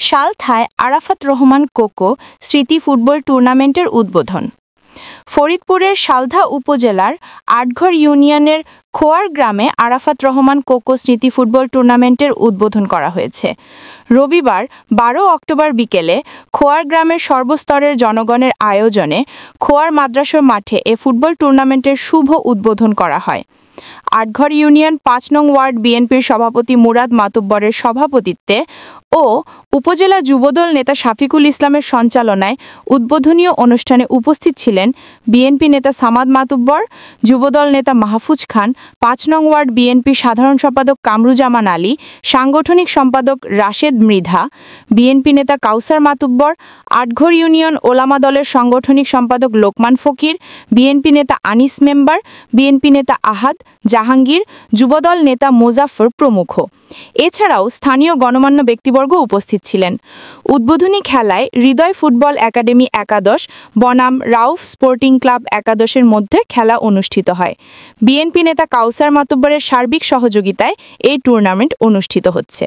সালথায় Arafat Rahman cocoa স্মৃতি football টুর্নামেন্টের উদ্বোধন। ফরিদপুরের সালথা উপজেলার আটঘর ইউনিয়নের খোয়ার গ্রামে আরাফাত রহমান কোকো স্মৃতি ফুটবল টুর্নামেন্টের উদ্বোধন করা হয়েছে। রবিবার ১২ অক্টোবর বিকেলে খোয়ার গ্রামের সর্বস্তরের জনগণের আয়োজনে খোয়ার মাদ্রাসার মাঠে এ ফুটবল টুর্নামেন্টের শুভ উদ্বোধন করা হয়। আটঘর ইউনিয়ন ৫ নং ওয়ার্ড বিএনপির সভাপতি মুরাদ মাতুব্বরের সভাপতিত্বে ও উপজেলা যুবদল নেতা শাফিকুল ইসলামের সঞ্চালনায় উদ্বোধনীয় অনুষ্ঠানে উপস্থিত ছিলেন বিএনপি নেতা সামাদ মাতুব্বর, যুবদল নেতা মাহফুজ খান, ৫ নং ওয়ার্ড বিএনপির সাধারণ সম্পাদক কামরুজ্জামান আলী, সাংগঠনিক সম্পাদক রাশেদ মৃধা, বিএনপি নেতা কাউসার মাতুব্বর, আটঘর ইউনিয়ন ওলামা দলের সাংগঠনিক সম্পাদক লোকমান ফকির, বিএনপি নেতা আনিস মেম্বার, বিএনপি নেতা আহাদ, জাহাঙ্গীর, যুবদল নেতা মোজাফফর প্রমুখ। এছাড়াও স্থানীয় গণমান্য ব্যক্তিবর্গ উপস্থিত ছিলেন। উদ্বোধনী খেলায় হৃদয় ফুটবল একাডেমি একাদশ বনাম রাউফ স্পোর্টিং ক্লাব একাদশের মধ্যে খেলা অনুষ্ঠিত হয়। বিএনপি নেতা কাউসার মাতুব্বরের সার্বিক সহযোগিতায় এই টুর্নামেন্ট অনুষ্ঠিত হচ্ছে।